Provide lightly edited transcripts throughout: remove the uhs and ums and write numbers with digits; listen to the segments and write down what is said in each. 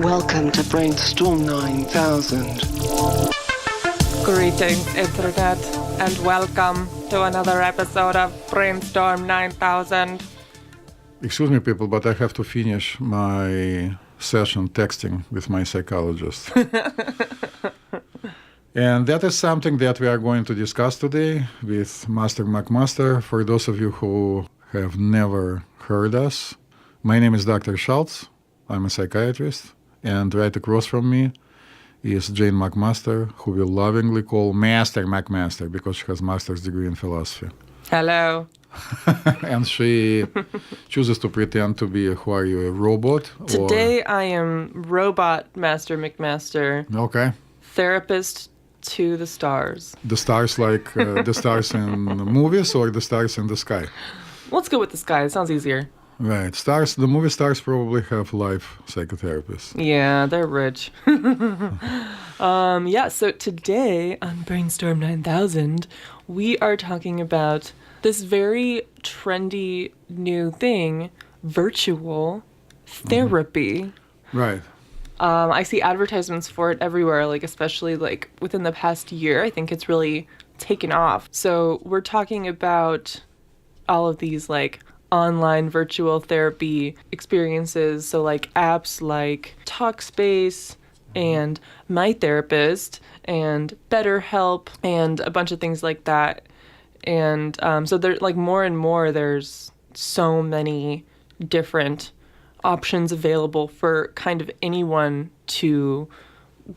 Welcome to BrainStorm 9000. Greetings, Internet, and welcome to another episode of BrainStorm 9000. Excuse me, people, but I have to finish my session texting with my psychologist. And that is something that we are going to discuss today with Master McMaster. For those of you who have never heard us, my name is Dr. Schultz. I'm a psychiatrist. And right across from me is Jane McMaster, who we lovingly call Master McMaster because she has master's degree in philosophy. Hello. And she chooses to pretend to be, who are you, a robot? Today I am Robot Master McMaster. Okay. Therapist to the stars. The stars like the stars in movies or the stars in the sky? Let's go with the sky. It sounds easier. Right. Stars. The movie stars probably have live psychotherapists. Yeah, they're rich. So today on BrainStorm 9000, we are talking about this very trendy new thing, virtual therapy. Right. I see advertisements for it everywhere, like especially like within the past year. I think it's really taken off. So we're talking about all of these like online virtual therapy experiences. So like apps like Talkspace and My Therapist and BetterHelp and a bunch of things like that. And so there, like more and more, there's so many different options available for kind of anyone to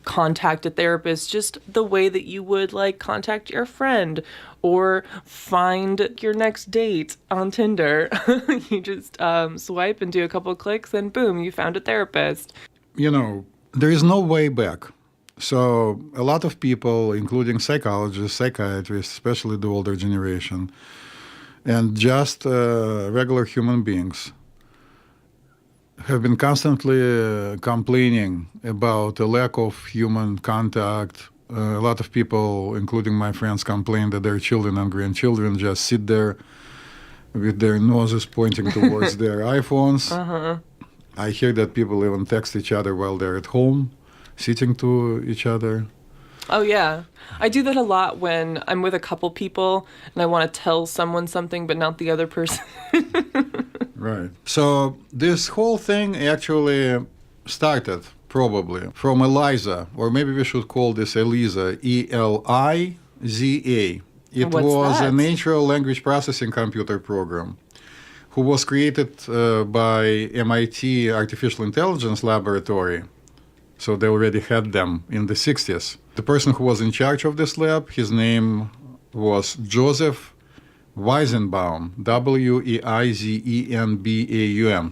contact a therapist just the way that you would like contact your friend or find your next date on Tinder. You just swipe and do a couple clicks and boom, you found a therapist. You know, there is no way back. So a lot of people, including psychologists, psychiatrists, especially the older generation, and just regular human beings, have been constantly complaining about a lack of human contact. A lot of people, including my friends, complain that their children and grandchildren just sit there with their noses pointing towards their iPhones. Uh-huh. I hear that people even text each other while they're at home, sitting to each other. Oh, yeah. I do that a lot when I'm with a couple people and I want to tell someone something but not the other person. Right. So this whole thing actually started probably from Eliza, or maybe we should call this Eliza, E-L-I-Z-A. It What's was that? a natural language processing computer program who was created by MIT Artificial Intelligence Laboratory. So they already had them in the 60s. The person who was in charge of this lab, his name was Joseph Weizenbaum, W-E-I-Z-E-N-B-A-U-M.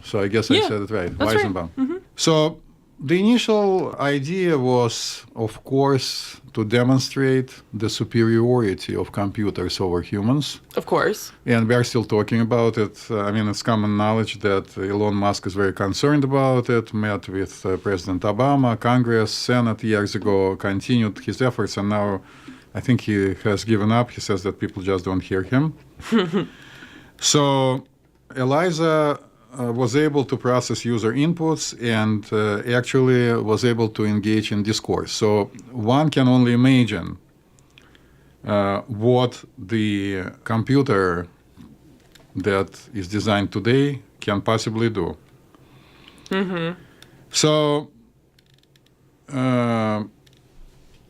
So I guess I said it right, that's Weizenbaum. Right. Mm-hmm. So the initial idea was, of course, to demonstrate the superiority of computers over humans. Of course. And we are still talking about it. I mean, it's common knowledge that Elon Musk is very concerned about it, met with President Obama, Congress, Senate years ago, continued his efforts, and now I think he has given up. He says that people just don't hear him. So Eliza was able to process user inputs and actually was able to engage in discourse. So one can only imagine what the computer that is designed today can possibly do. Mm-hmm. So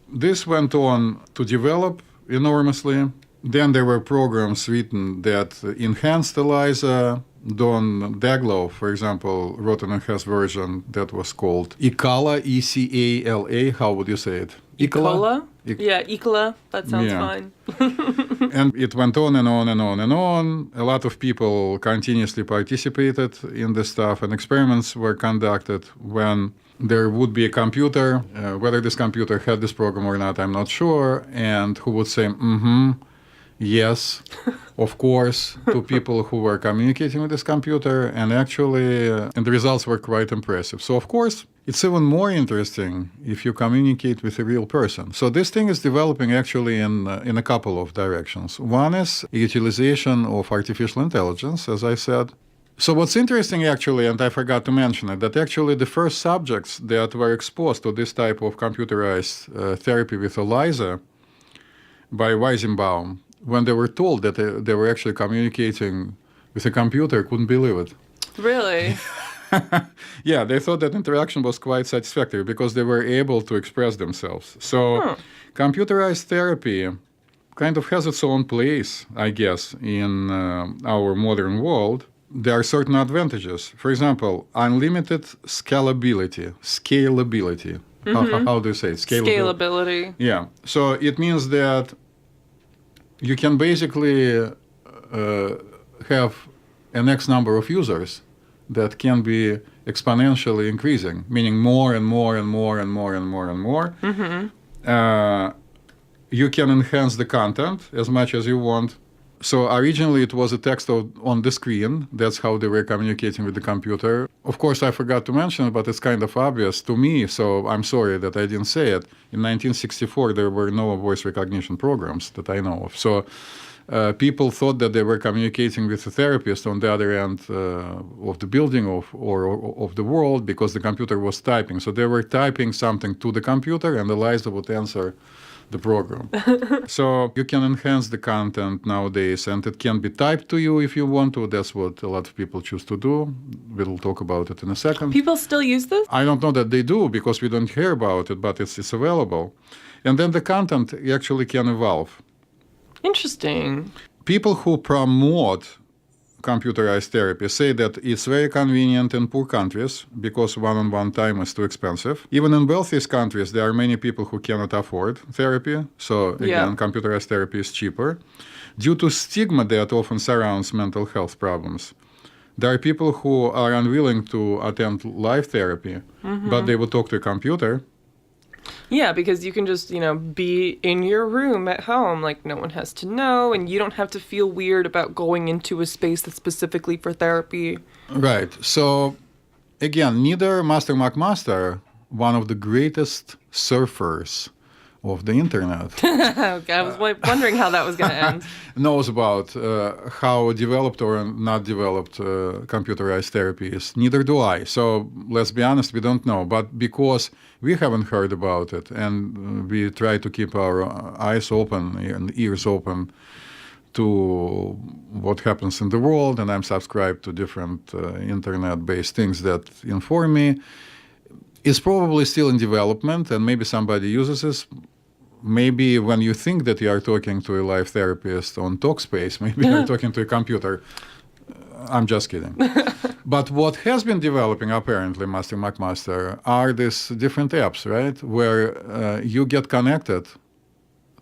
this went on to develop enormously. Then there were programs written that enhanced Eliza. Don Daglow, for example, wrote an enhanced version that was called Ecala, E-C-A-L-A. How would you say it? Ecola? Yeah, Ecola. That sounds fine. And it went on and on and on and on. A lot of people continuously participated in this stuff, and experiments were conducted when there would be a computer, whether this computer had this program or not, I'm not sure, and who would say, yes, of course, to people who were communicating with this computer, and actually, and the results were quite impressive. So, of course, it's even more interesting if you communicate with a real person. So this thing is developing actually in a couple of directions. One is utilization of artificial intelligence, as I said, So what's interesting actually, and I forgot to mention it, that actually the first subjects that were exposed to this type of computerized therapy with ELISA by Weizenbaum, when they were told that they were actually communicating with a computer, couldn't believe it. Really? Yeah, they thought that interaction was quite satisfactory because they were able to express themselves. So computerized therapy kind of has its own place, I guess, in our modern world. There are certain advantages. For example, unlimited scalability. How do you say it? Scalability. Yeah. So it means that you can basically have an X number of users that can be exponentially increasing, meaning more and more and more and more and more and more. You can enhance the content as much as you want. So originally it was a text on the screen. That's how they were communicating with the computer. Of course, I forgot to mention it, but it's kind of obvious to me, so I'm sorry that I didn't say it. In 1964, there were no voice recognition programs that I know of. So people thought that they were communicating with a therapist on the other end of the building or of the world because the computer was typing. So they were typing something to the computer and ELISA would answer the program. So you can enhance the content nowadays and it can be typed to you if you want to. That's what a lot of people choose to do. We'll talk about it in a second. People still use this? I don't know that they do because we don't hear about it, but it's available. And then the content actually can evolve. Interesting. People who promote computerized therapy say that it's very convenient in poor countries because one-on-one time is too expensive. Even in wealthiest countries, there are many people who cannot afford therapy. So again, computerized therapy is cheaper. Due to stigma that often surrounds mental health problems, there are people who are unwilling to attend live therapy, but they will talk to a computer. Yeah, because you can just, be in your room at home, like no one has to know, and you don't have to feel weird about going into a space that's specifically for therapy. Right. So, again, neither Master McMaster, one of the greatest surfers of the internet, I was wondering how that was going to end. knows about how developed or not developed computerized therapy is. Neither do I. So let's be honest, we don't know. But because we haven't heard about it and we try to keep our eyes open and ears open to what happens in the world, and I'm subscribed to different internet-based things that inform me, it's probably still in development and maybe somebody uses this. Maybe when you think that you are talking to a live therapist on Talkspace, maybe you're talking to a computer. I'm just kidding. But what has been developing, apparently, Master McMaster, are these different apps, right? Where you get connected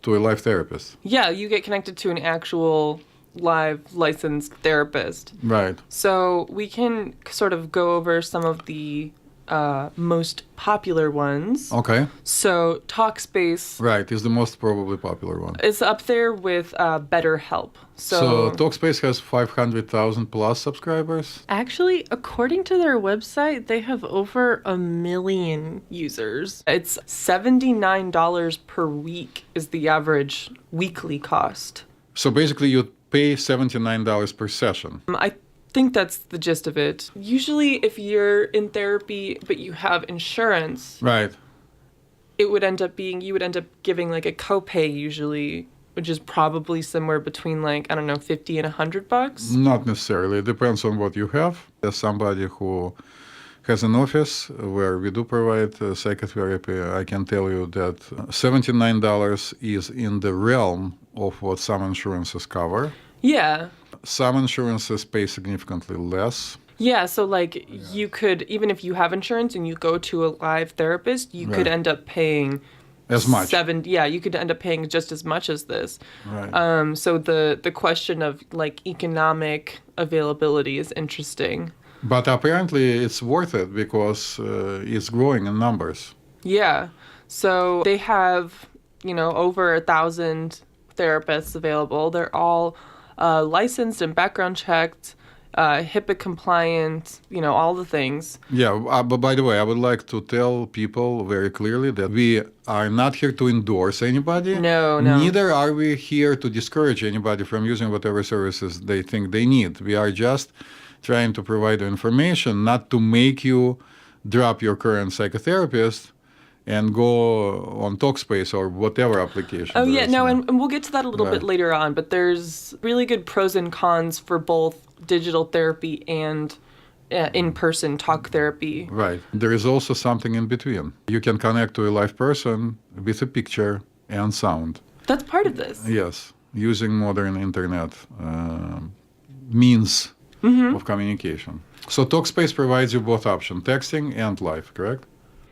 to a live therapist. Yeah, you get connected to an actual live licensed therapist. Right. So we can sort of go over some of the most popular ones. Okay. So Talkspace. Right, is the most probably popular one. It's up there with BetterHelp. So Talkspace has 500,000 plus subscribers? Actually, according to their website, they have over 1 million users. It's $79 per week is the average weekly cost. So basically you pay $79 per session. I think that's the gist of it. Usually if you're in therapy but you have insurance, right, you would end up giving like a copay usually, which is probably somewhere between like, I don't know, $50 and $100. Not necessarily. It depends on what you have. As somebody who has an office where we do provide psychotherapy, I can tell you that $79 is in the realm of what some insurances cover. Yeah. Some insurances pay significantly less. Yeah, so like you could, even if you have insurance and you go to a live therapist, you could end up paying as much. You could end up paying just as much as this. Right. So the question of like economic availability is interesting. But apparently it's worth it because it's growing in numbers. Yeah. So they have, over 1,000 therapists available. They're all licensed and background checked, HIPAA compliant, all the things. Yeah, but by the way, I would like to tell people very clearly that we are not here to endorse anybody. No. Neither are we here to discourage anybody from using whatever services they think they need. We are just trying to provide you information, not to make you drop your current psychotherapist and go on Talkspace or whatever application. Oh, there yeah, is no, now. and we'll get to that a little bit Right. later on, but there's really good pros and cons for both digital therapy and in-person talk therapy. Right. There is also something in between. You can connect to a live person with a picture and sound. That's part of this. Yes, using modern internet means of communication. So Talkspace provides you both options, texting and live, correct?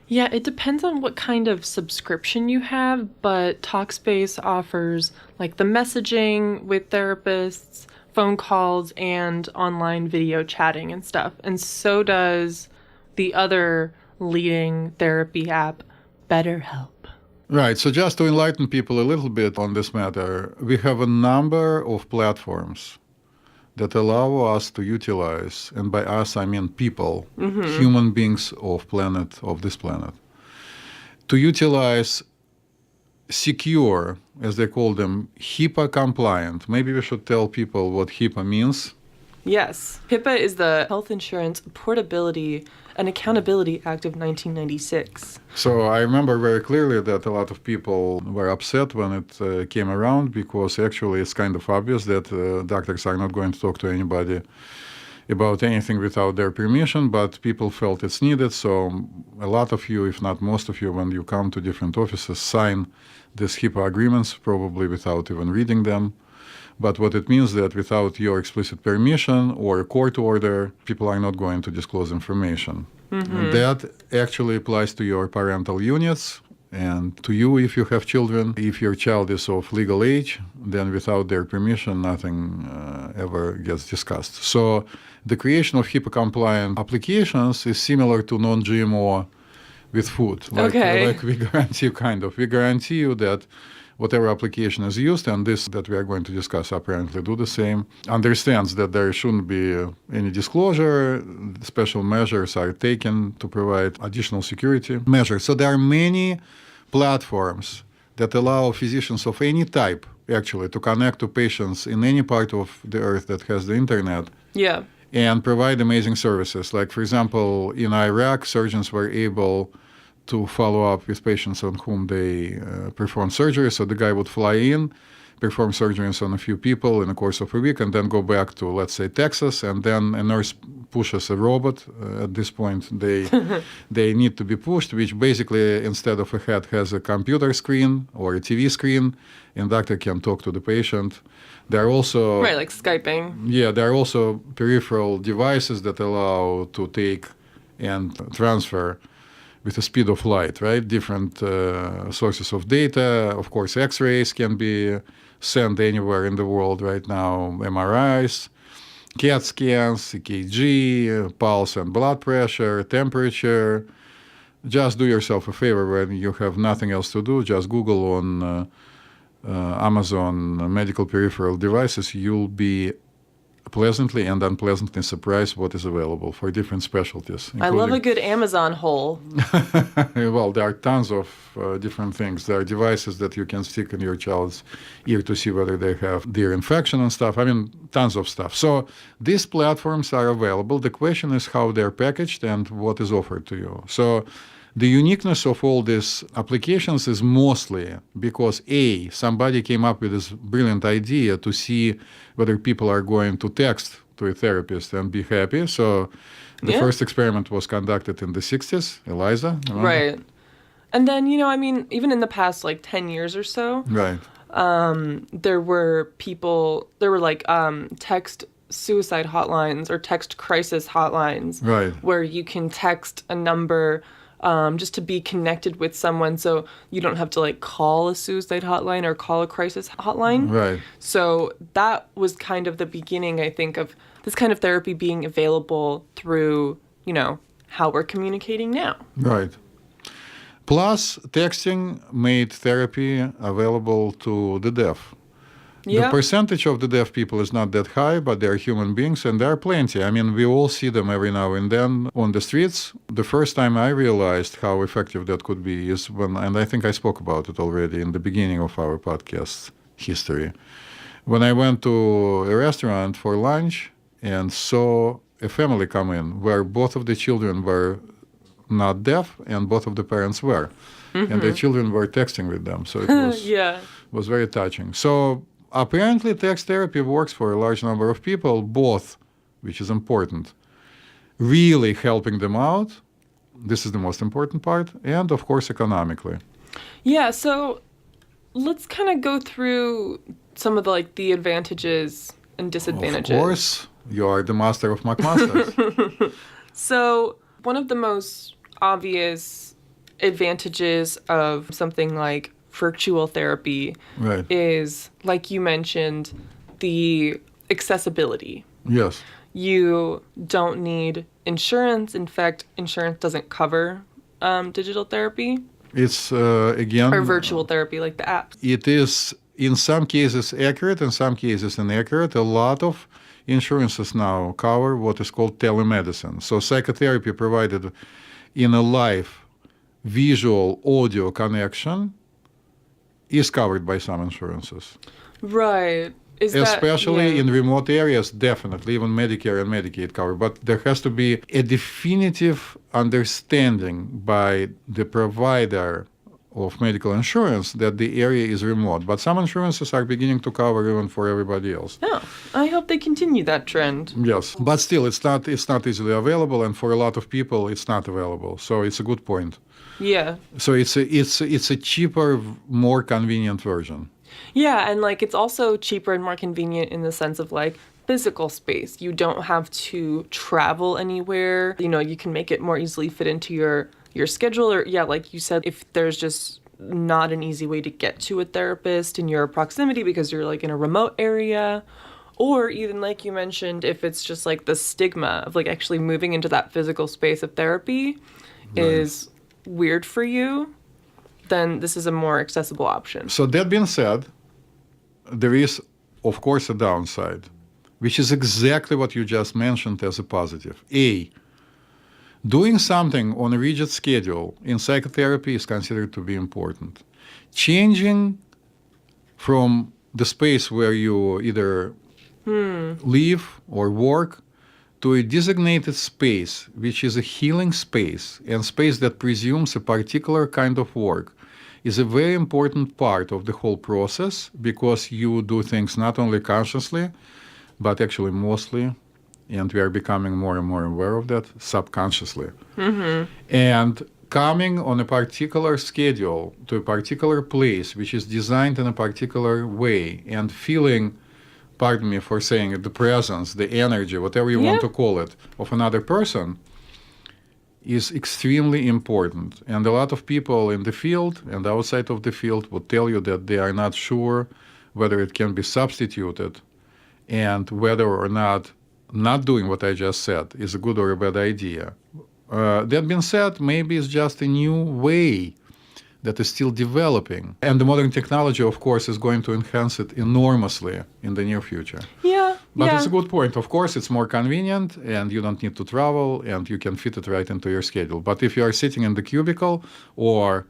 Yeah, it depends on what kind of subscription you have, but Talkspace offers like the messaging with therapists, phone calls, and online video chatting and stuff. And so does the other leading therapy app, BetterHelp. Right. So just to enlighten people a little bit on this matter, we have a number of platforms that allow us to utilize, and by us I mean people, human beings of this planet, to utilize secure, as they call them, HIPAA compliant. Maybe we should tell people what HIPAA means. Yes, HIPAA is the Health Insurance Portability and Accountability Act of 1996. So I remember very clearly that a lot of people were upset when it came around, because actually it's kind of obvious that doctors are not going to talk to anybody about anything without their permission, but people felt it's needed. So a lot of you, if not most of you, when you come to different offices, sign these HIPAA agreements, probably without even reading them. But what it means that without your explicit permission or a court order, people are not going to disclose information. And that actually applies to your parental units and to you if you have children. If your child is of legal age, then without their permission, nothing ever gets discussed. So the creation of HIPAA-compliant applications is similar to non-GMO with food. Like we guarantee you that whatever application is used, and this that we are going to discuss apparently do the same, understands that there shouldn't be any disclosure. Special measures are taken to provide additional security measures. So there are many platforms that allow physicians of any type actually to connect to patients in any part of the earth that has the internet. Yeah. And provide amazing services. Like, for example, in Iraq, surgeons were able to follow up with patients on whom they perform surgery. So the guy would fly in, perform surgeries on a few people in the course of a week, and then go back to, let's say, Texas, and then a nurse pushes a robot. At this point, they need to be pushed, which basically, instead of a head, has a computer screen or a TV screen, and doctor can talk to the patient. There are also... Right, like Skyping. Yeah, there are also peripheral devices that allow to take and transfer with the speed of light, right? Different sources of data. Of course, X-rays can be sent anywhere in the world right now, MRIs, CAT scans, EKG, pulse and blood pressure, temperature. Just do yourself a favor when you have nothing else to do. Just Google on Amazon medical peripheral devices. You'll be pleasantly and unpleasantly surprised what is available for different specialties. I love a good Amazon hole. Well, there are tons of different things. There are devices that you can stick in your child's ear to see whether they have ear infection and stuff. I mean, tons of stuff. So these platforms are available. The question is how they're packaged and what is offered to you. So the uniqueness of all these applications is mostly because, A, somebody came up with this brilliant idea to see whether people are going to text to a therapist and be happy. So the first experiment was conducted in the 60s, Eliza. Remember? Right. And then, even in the past, 10 years or so, Right. there were text suicide hotlines or text crisis hotlines. Right. Where you can text a number just to be connected with someone, so you don't have to call a suicide hotline or call a crisis hotline. Right. So that was kind of the beginning, I think, of this kind of therapy being available through, how we're communicating now. Right. Plus, texting made therapy available to the deaf. Yeah. The percentage of the deaf people is not that high, but they're human beings, and there are plenty. I mean, we all see them every now and then on the streets. The first time I realized how effective that could be is when, and I think I spoke about it already in the beginning of our podcast history, when I went to a restaurant for lunch and saw a family come in where both of the children were not deaf and both of the parents were. And the children were texting with them. So it was, was very touching. So apparently text therapy works for a large number of people, both, which is important, really helping them out. This is the most important part. And of course, economically. Yeah, so let's kind of go through some of the advantages and disadvantages. Of course, you are the master of McMasters. So one of the most obvious advantages of something like virtual therapy is, like you mentioned, the accessibility. Yes. You don't need insurance. In fact, insurance doesn't cover digital therapy. It's, again... Or virtual therapy, like the apps. It is, in some cases, accurate, in some cases, inaccurate. A lot of insurances now cover what is called telemedicine. So psychotherapy provided in a live visual audio connection is covered by some insurances. Right. Especially in remote areas, definitely, even Medicare and Medicaid cover. But there has to be a definitive understanding by the provider of medical insurance that the area is remote. But some insurances are beginning to cover even for everybody else. Oh, I hope they continue that trend. Yes, but still, it's not easily available, and for a lot of people, it's not available. So it's a good point. Yeah. So it's a cheaper, more convenient version. Yeah, and it's also cheaper and more convenient in the sense of physical space. You don't have to travel anywhere. You can make it more easily fit into your schedule, or like you said, if there's just not an easy way to get to a therapist in your proximity because you're in a remote area, or even like you mentioned, if it's just the stigma of actually moving into that physical space of therapy is weird for you, then this is a more accessible option. So that being said, there is, of course, a downside, which is exactly what you just mentioned as a positive. Doing something on a rigid schedule in psychotherapy is considered to be important. Changing from the space where you either live or work to a designated space, which is a healing space and space that presumes a particular kind of work, is a very important part of the whole process, because you do things not only consciously, but actually mostly, and we are becoming more and more aware of that, subconsciously. And coming on a particular schedule to a particular place, which is designed in a particular way, and feeling, pardon me for saying it, the presence, the energy, whatever you want to call it, of another person, is extremely important. And a lot of people in the field and outside of the field would tell you that they are not sure whether it can be substituted, and whether or not doing what I just said is a good or a bad idea. That being said, maybe it's just a new way that is still developing. And the modern technology, of course, is going to enhance it enormously in the near future. But it's a good point. Of course, it's more convenient, and you don't need to travel, and you can fit it right into your schedule. But if you are sitting in the cubicle, or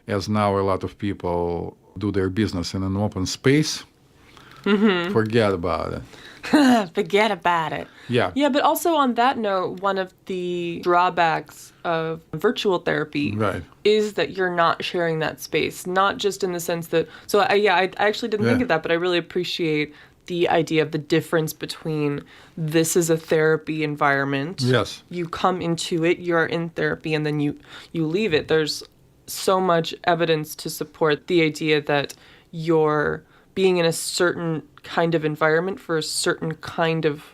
as now a lot of people do their business in an open space, forget about it. Forget about it. Yeah. Yeah, but also on that note, one of the drawbacks of virtual therapy is that you're not sharing that space, not just in the sense that... So, I actually didn't think of that, but I really appreciate the idea of the difference between this is a therapy environment. Yes. You come into it, you're in therapy, and then you leave it. There's so much evidence to support the idea that you're being in a certain kind of environment for a certain kind of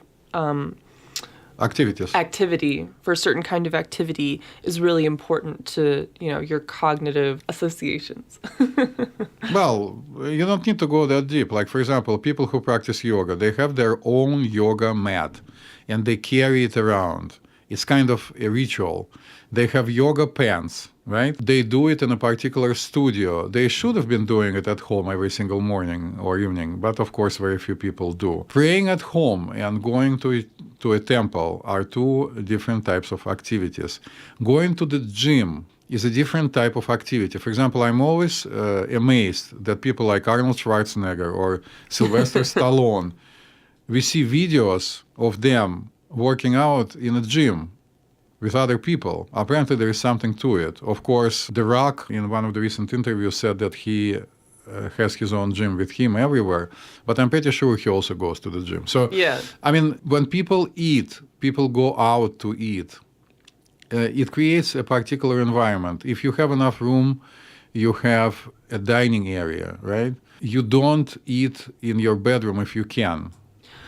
activity for a certain kind of activity is really important to your cognitive associations. Well, you don't need to go that deep. Like, for example, people who practice yoga, they have their own yoga mat and they carry it around. It's kind of a ritual. They have yoga pants, right? They do it in a particular studio. They should have been doing it at home every single morning or evening, but of course very few people do. Praying at home and going to a temple are two different types of activities. Going to the gym is a different type of activity. For example, I'm always amazed that people like Arnold Schwarzenegger or Sylvester Stallone, we see videos of them working out in a gym with other people. Apparently, there is something to it. Of course, The Rock, in one of the recent interviews, said that he has his own gym with him everywhere, but I'm pretty sure he also goes to the gym. So, Yeah. I mean, when people eat, people go out to eat. It creates a particular environment. If you have enough room, you have a dining area, right? You don't eat in your bedroom if you can.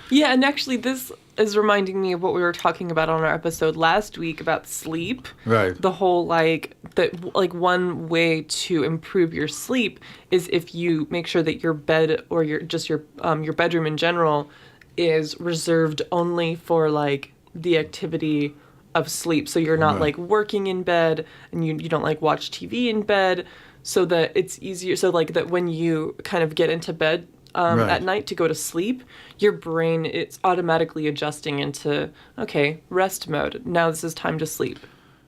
Yeah, and actually this is reminding me of what we were talking about on our episode last week about sleep. Right. The whole one way to improve your sleep is if you make sure that your bed or your bedroom in general is reserved only for like the activity of sleep. So you're not like working in bed and you don't like watch TV in bed, so that it's easier, so like that when you kind of get into bed at night to go to sleep, your brain, it's automatically adjusting into, okay, rest mode. Now this is time to sleep.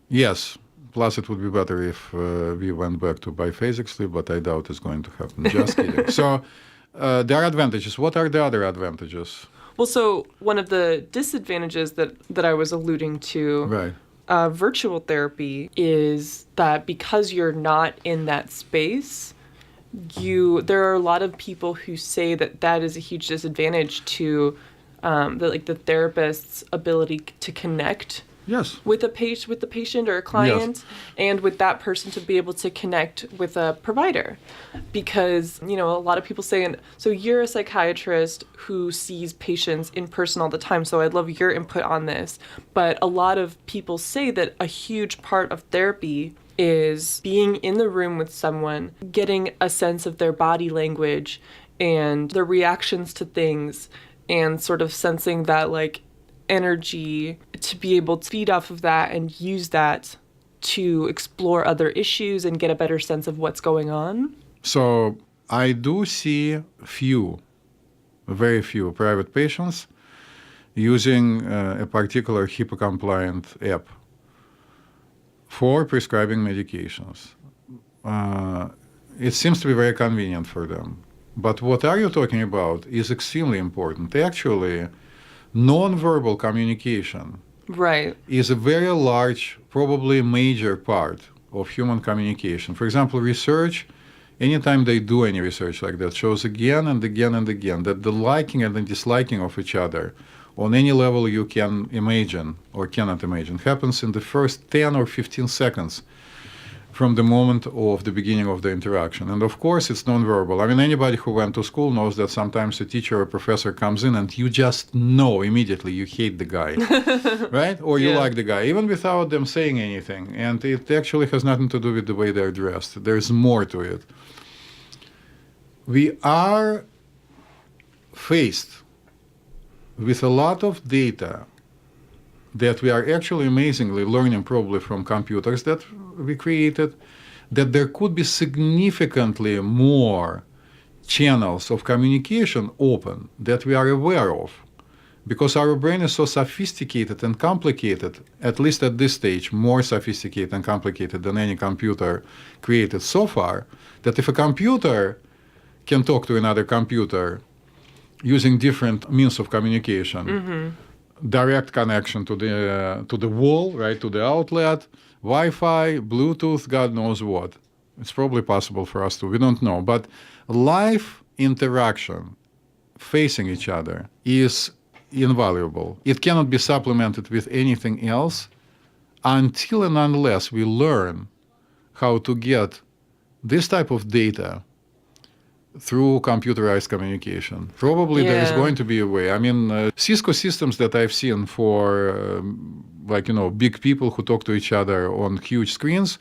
Yes. Plus, it would be better if we went back to biphasic sleep, but I doubt it's going to happen. Just kidding. So there are advantages. What are the other advantages? Well, so one of the disadvantages that I was alluding to, virtual therapy, is that because you're not in that space, there are a lot of people who say that is a huge disadvantage to the therapist's ability to connect with the patient or a client, and with that person to be able to connect with a provider. Because, a lot of people say, and so you're a psychiatrist who sees patients in person all the time, so I'd love your input on this. But a lot of people say that a huge part of therapy is being in the room with someone, getting a sense of their body language and their reactions to things, and sort of sensing that like energy to be able to feed off of that and use that to explore other issues and get a better sense of what's going on. So I do see very few private patients using a particular HIPAA-compliant app for prescribing medications. It seems to be very convenient for them. But what are you talking about is extremely important. Actually, non-verbal communication is a very large, probably major part of human communication. For example, research, anytime they do any research like that, shows again and again and again that the liking and the disliking of each other on any level you can imagine or cannot imagine happens in the first 10 or 15 seconds from the moment of the beginning of the interaction. And of course, it's nonverbal. I mean, anybody who went to school knows that sometimes a teacher or professor comes in and you just know immediately you hate the guy, right? Or you like the guy, even without them saying anything. And it actually has nothing to do with the way they're dressed. There's more to it. We are faced with a lot of data that we are actually amazingly learning probably from computers that we created, that there could be significantly more channels of communication open that we are aware of. Because our brain is so sophisticated and complicated, at least at this stage, more sophisticated and complicated than any computer created so far, that if a computer can talk to another computer using different means of communication, direct connection to the wall, right, to the outlet, Wi-Fi, Bluetooth, God knows what. It's probably possible for us to, we don't know. But live interaction, facing each other, is invaluable. It cannot be supplemented with anything else until and unless we learn how to get this type of data through computerized communication. Probably there is going to be a way. I mean, Cisco systems that I've seen for, big people who talk to each other on huge screens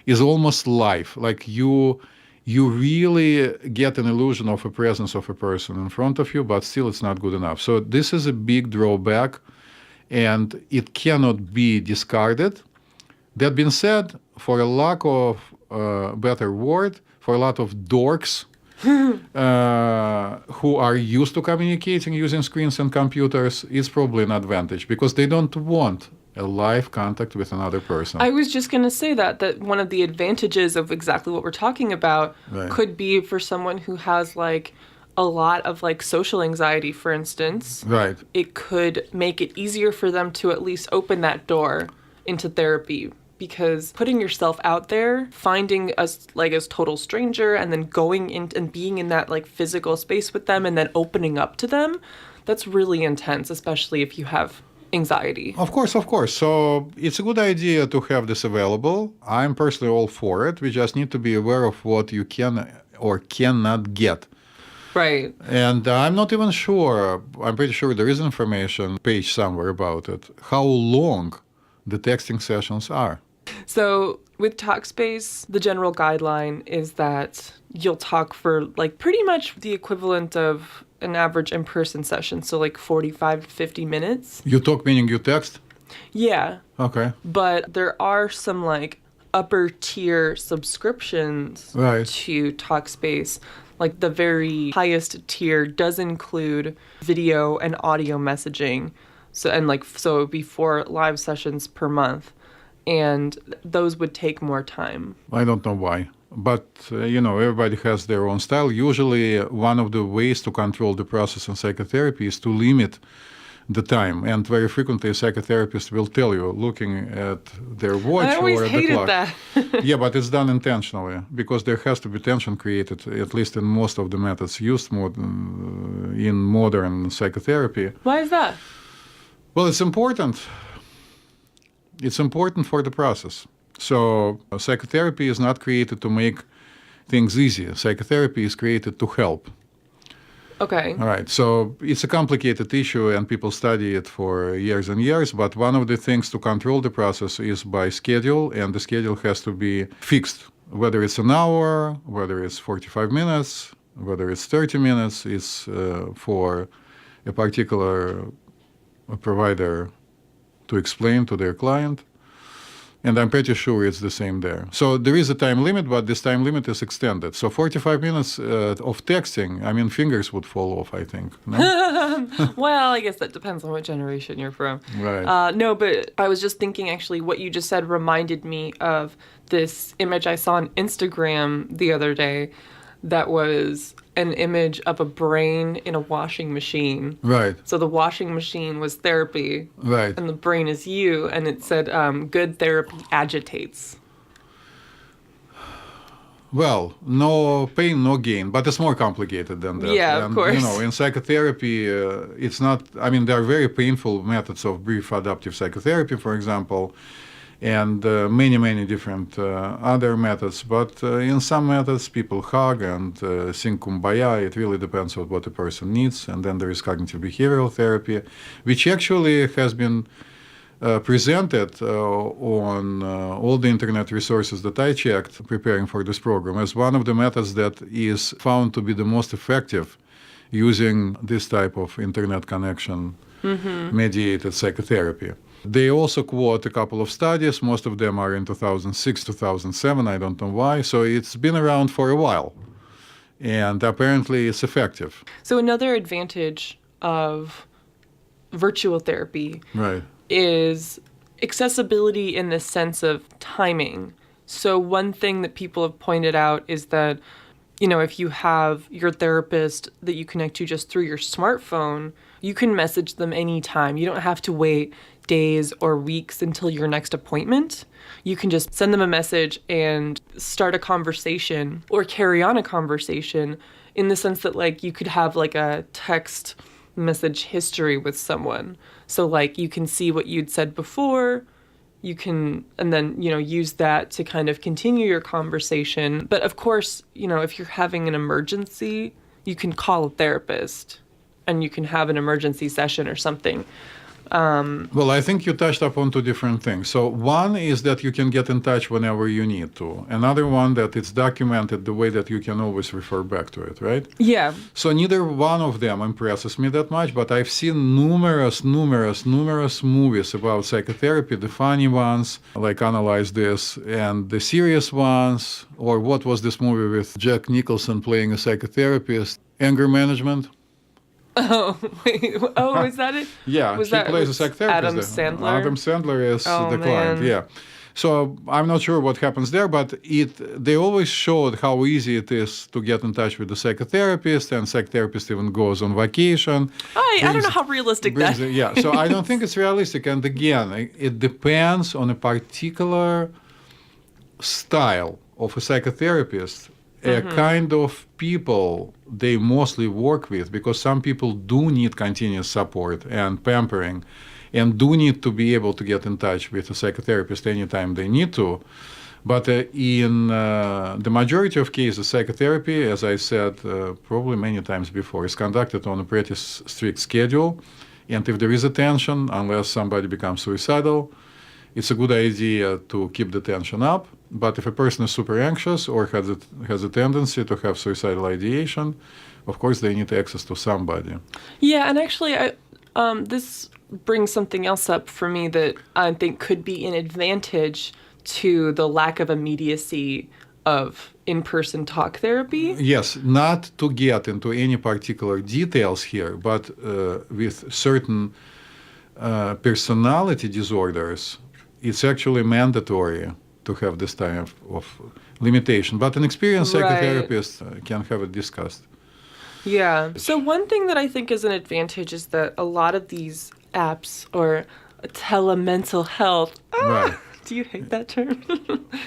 is almost live. Like you really get an illusion of a presence of a person in front of you, but still it's not good enough. So this is a big drawback, and it cannot be discarded. That being said, for a lack of better word, for a lot of dorks who are used to communicating using screens and computers, it's probably an advantage because they don't want a live contact with another person. I was just going to say that one of the advantages of exactly what we're talking about could be for someone who has like a lot of like social anxiety, for instance, Right. it could make it easier for them to at least open that door into therapy. Because putting yourself out there, finding us like as total stranger, and then going in and being in that like physical space with them, and then opening up to them, that's really intense, especially if you have anxiety. Of course, of course. So it's a good idea to have this available. I'm personally all for it. We just need to be aware of what you can or cannot get. Right. And I'm not even sure, I'm pretty sure there is information page somewhere about it, how long the texting sessions are. So with Talkspace, the general guideline is that you'll talk for like pretty much the equivalent of an average in-person session. So like 45 to 50 minutes. You talk meaning you text? Yeah. Okay. But there are some like upper tier subscriptions Right. to Talkspace. Like the very highest tier does include video and audio messaging. So it would be 4 live sessions per month. And those would take more time. I don't know why. But, everybody has their own style. Usually, one of the ways to control the process in psychotherapy is to limit the time. And very frequently, a psychotherapist will tell you, looking at their watch I always or at the hated clock. that. Yeah, but it's done intentionally because there has to be tension created, at least in most of the methods used in modern psychotherapy. Why is that? Well, it's important. It's important for the process. So psychotherapy is not created to make things easy. Psychotherapy is created to help. Okay. All right. So it's a complicated issue and people study it for years and years. But one of the things to control the process is by schedule, and the schedule has to be fixed. Whether it's an hour, whether it's 45 minutes, whether it's 30 minutes, it's for a particular provider to explain to their client. And I'm pretty sure it's the same there. So there is a time limit, but this time limit is extended. So 45 minutes of texting, fingers would fall off, I think. No? Well, I guess that depends on what generation you're from. Right. No, but I was just thinking, actually, what you just said reminded me of this image I saw on Instagram the other day that was an image of a brain in a washing machine. Right. So the washing machine was therapy, Right. and the brain is you, and it said, good therapy agitates. Well, no pain, no gain, but it's more complicated than that. Yeah, of and, course. In psychotherapy, it's not, there are very painful methods of brief adaptive psychotherapy, for example, and many, many different other methods. But in some methods, people hug and sing Kumbaya. It really depends on what the person needs. And then there is cognitive behavioral therapy, which actually has been presented on all the internet resources that I checked preparing for this program as one of the methods that is found to be the most effective using this type of internet connection mediated psychotherapy. They also quote a couple of studies. Most of them are in 2006, 2007. I don't know why. So it's been around for a while. And apparently it's effective. So another advantage of virtual therapy Right. is accessibility in the sense of timing. So one thing that people have pointed out is that, if you have your therapist that you connect to just through your smartphone, you can message them anytime. You don't have to wait days or weeks until your next appointment. You can just send them a message and start a conversation or carry on a conversation in the sense that you could have a text message history with someone. So you can see what you'd said before, you can, and then, use that to kind of continue your conversation. But of course, if you're having an emergency, you can call a therapist and you can have an emergency session or something. Well, I think you touched upon two different things. So one is that you can get in touch whenever you need to. Another one that it's documented the way that you can always refer back to it, right? Yeah. So neither one of them impresses me that much, but I've seen numerous movies about psychotherapy, the funny ones, like Analyze This, and the serious ones, or what was this movie with Jack Nicholson playing a psychotherapist? Anger Management? Oh, wait. Oh, is that it? Yeah, Was he that plays a with psychotherapist. Adam Sandler? Adam Sandler is Oh, the client, man. yeah. So I'm not sure what happens there, but they always showed how easy it is to get in touch with the psychotherapist, and psychotherapist even goes on vacation. I don't know how realistic that is. Yeah, so I don't think it's realistic. And again, it depends on a particular style of a psychotherapist, a kind of people they mostly work with, because some people do need continuous support and pampering and do need to be able to get in touch with a psychotherapist anytime they need to. But in the majority of cases, psychotherapy, as I said probably many times before, is conducted on a pretty strict schedule. And if there is a tension, unless somebody becomes suicidal, it's a good idea to keep the tension up. But if a person is super anxious or has a tendency to have suicidal ideation, of course they need access to somebody. Yeah, and actually, this brings something else up for me that I think could be an advantage to the lack of immediacy of in-person talk therapy. Yes, not to get into any particular details here, but with certain personality disorders, it's actually mandatory to have this type of limitation. But an experienced psychotherapist can have it discussed. Yeah. So one thing that I think is an advantage is that a lot of these apps or telemental health. Right. Do you hate that term?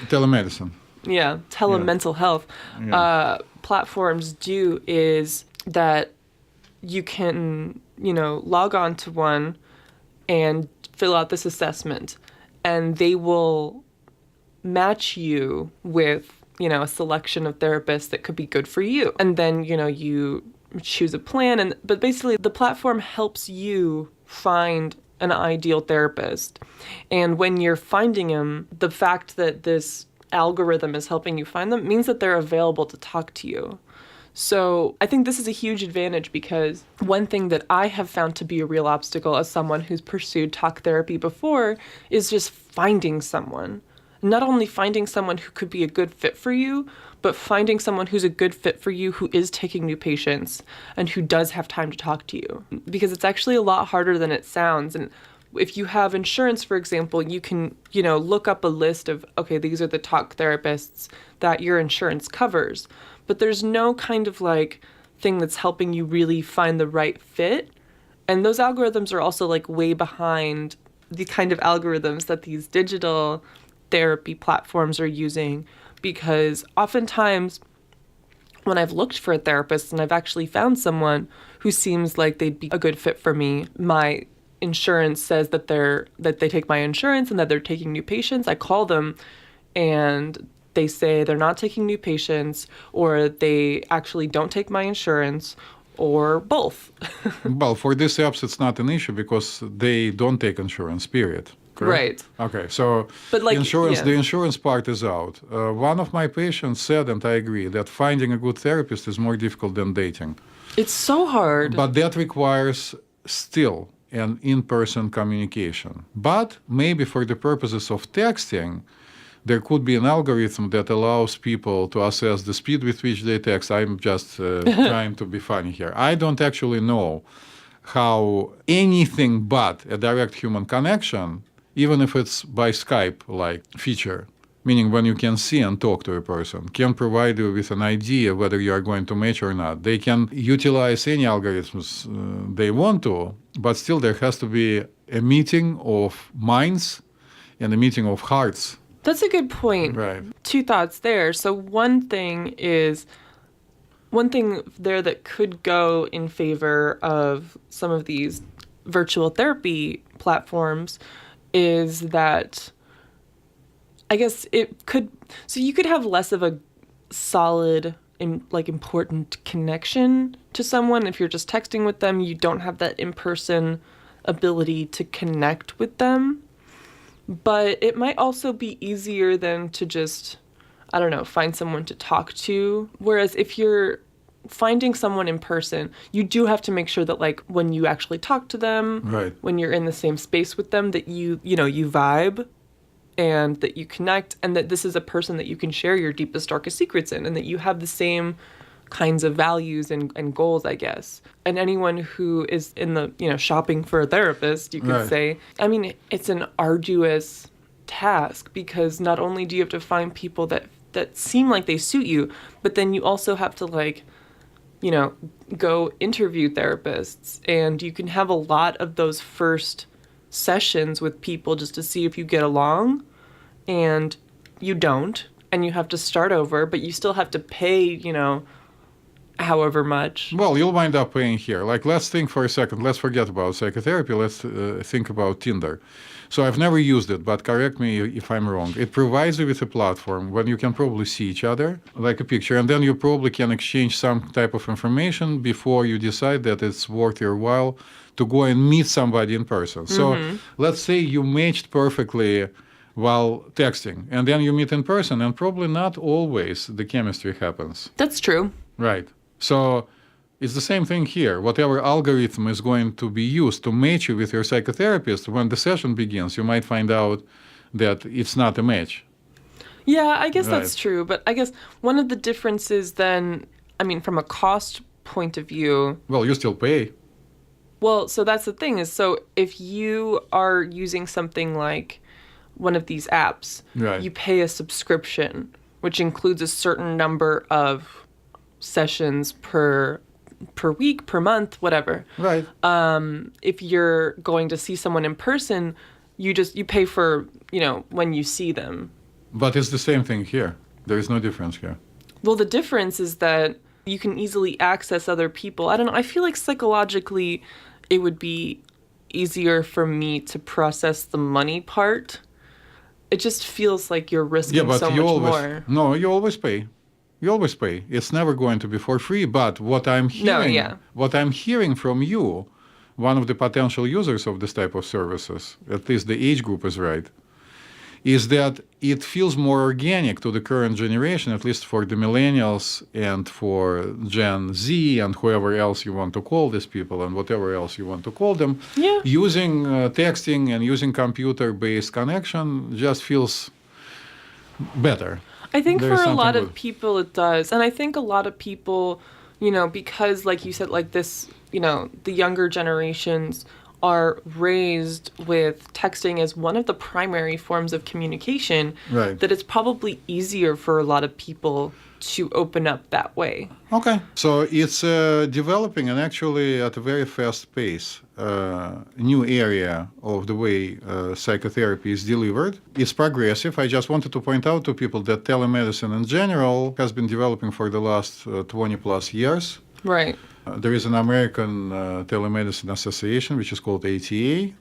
Telemedicine. Yeah, telemental health platforms do is that you can, log on to one and fill out this assessment, and they will match you with, a selection of therapists that could be good for you. And then, you choose a plan, but basically the platform helps you find an ideal therapist. And when you're finding them, the fact that this algorithm is helping you find them means that they're available to talk to you. So I think this is a huge advantage, because one thing that I have found to be a real obstacle as someone who's pursued talk therapy before is just finding someone. Not only finding someone who could be a good fit for you, but finding someone who's a good fit for you who is taking new patients and who does have time to talk to you. Because it's actually a lot harder than it sounds. And if you have insurance, for example, you can, look up a list of, okay, these are the talk therapists that your insurance covers. But there's no kind of thing that's helping you really find the right fit. And those algorithms are also way behind the kind of algorithms that these digital therapy platforms are using, because oftentimes when I've looked for a therapist and I've actually found someone who seems like they'd be a good fit for me, my insurance says that they take my insurance and that they're taking new patients. I call them and they say they're not taking new patients, or they actually don't take my insurance, or both. Well, for these apps, it's not an issue because they don't take insurance, period. Correct? Right. Okay, so but the insurance part is out. One of my patients said, and I agree, that finding a good therapist is more difficult than dating. It's so hard. But that requires still an in-person communication. But maybe for the purposes of texting, there could be an algorithm that allows people to assess the speed with which they text. I'm just trying to be funny here. I don't actually know how anything but a direct human connection, even if it's by Skype-like feature, meaning when you can see and talk to a person, can provide you with an idea whether you are going to match or not. They can utilize any algorithms they want to, but still there has to be a meeting of minds and a meeting of hearts. That's a good point. Right. Two thoughts there. So one thing there that could go in favor of some of these virtual therapy platforms is that I guess you could have less of a solid important connection to someone if you're just texting with them. You don't have that in-person ability to connect with them. But it might also be easier than to just, find someone to talk to. Whereas if you're finding someone in person, you do have to make sure that when you actually talk to them, right, when you're in the same space with them, that you vibe and that you connect, and that this is a person that you can share your deepest, darkest secrets in, and that you have the same kinds of values and goals, I guess. And anyone who is in the, shopping for a therapist, you could say, it's an arduous task, because not only do you have to find people that seem like they suit you, but then you also have to, like, you know, go interview therapists, and you can have a lot of those first sessions with people just to see if you get along, and you don't, and you have to start over, but you still have to pay, you know, however much. Well, you'll wind up paying here. Like, let's think for a second. Let's forget about psychotherapy. Let's think about Tinder. So I've never used it, but correct me if I'm wrong. It provides you with a platform when you can probably see each other, like a picture, and then you probably can exchange some type of information before you decide that it's worth your while to go and meet somebody in person. So let's say you matched perfectly while texting, and then you meet in person, and probably not always the chemistry happens. That's true. Right. So it's the same thing here. Whatever algorithm is going to be used to match you with your psychotherapist, when the session begins, you might find out that it's not a match. Yeah, I guess that's Right. true. But I guess one of the differences then, I mean, from a cost point of view, Well, you still pay. well, so that's the thing is, so if you are using something like one of these apps, Right. you pay a subscription, which includes a certain number of sessions per week, per month, whatever. Right. If you're going to see someone in person, you pay for, you know, when you see them. But it's the same thing here. There is no difference here. Well, the difference is that you can easily access other people. I don't know. I feel like psychologically it would be easier for me to process the money part. It just feels like you're risking Yeah, but so you much always more. no, you always pay. You always pay. It's never going to be for free. But what I'm hearing from you, one of the potential users of this type of services, at least the age group is right, is that it feels more organic to the current generation, at least for the millennials and for Gen Z and whoever else you want to call these people and whatever else you want to call them. Yeah. Using texting and using computer-based connection just feels better. I think There's for a something lot of good. people it does. And I think a lot of people, you know, because like you said, like this, you know, the younger generations are raised with texting as one of the primary forms of communication, Right. that it's probably easier for a lot of people to open up that way. Okay. So it's developing, and actually at a very fast pace, new area of the way psychotherapy is delivered. It's progressive. I just wanted to point out to people that telemedicine in general has been developing for the last 20 plus years. Right. There is an American Telemedicine Association, which is called ATA,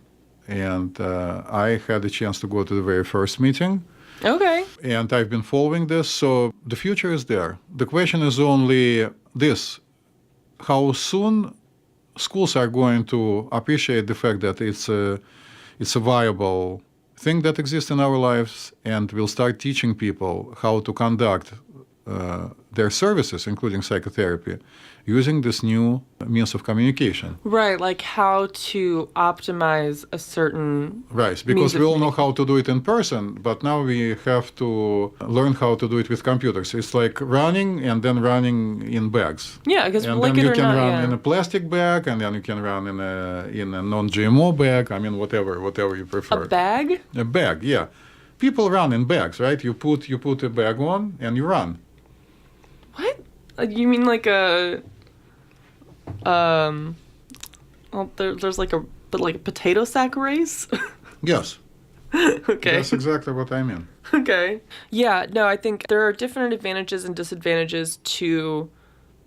and I had a chance to go to the very first meeting. Okay. And I've been following this, so the future is there. The question is only this: how soon schools are going to appreciate the fact that it's a viable thing that exists in our lives, and will start teaching people how to conduct their services, including psychotherapy, using this new means of communication. Right, like how to optimize a certain Right, because means of we all know how to do it in person, but now we have to learn how to do it with computers. It's like running and then running in bags. Yeah, because And like then it you or can not, run yeah. in a plastic bag, and then you can run in a non-GMO bag. I mean, whatever you prefer. A bag? A bag, yeah. People run in bags, right? You put a bag on and you run. What? You mean like a well, there's like a potato sack race? Yes, Okay. that's exactly what I mean. Okay. Yeah, no, I think there are different advantages and disadvantages to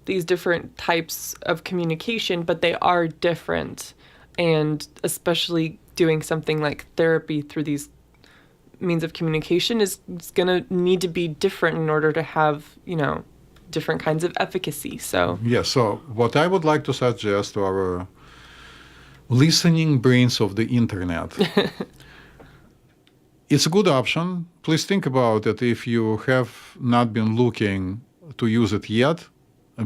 these different types of communication, but they are different. And especially doing something like therapy through these means of communication is going to need to be different in order to have, you know, different kinds of efficacy. So, Yes, so what I would like to suggest to our listening brains of the internet, it's a good option. Please think about it if you have not been looking to use it yet,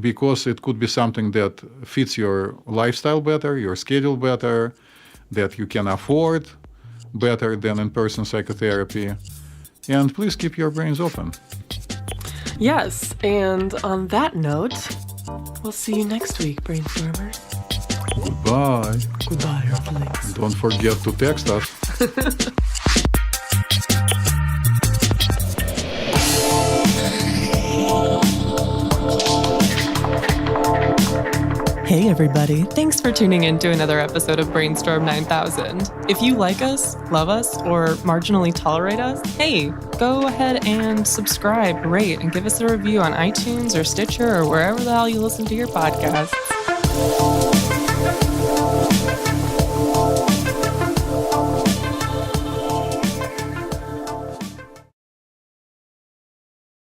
because it could be something that fits your lifestyle better, your schedule better, that you can afford better than in-person psychotherapy. And please keep your brains open. yes, and on that note, we'll see you next week, brainstormers. Goodbye. Goodbye, Earthlings. Don't forget to text us. Hey everybody, thanks for tuning in to another episode of BrainStorm 9000. If you like us, love us, or marginally tolerate us, hey, go ahead and subscribe, rate, and give us a review on iTunes or Stitcher or wherever the hell you listen to your podcasts.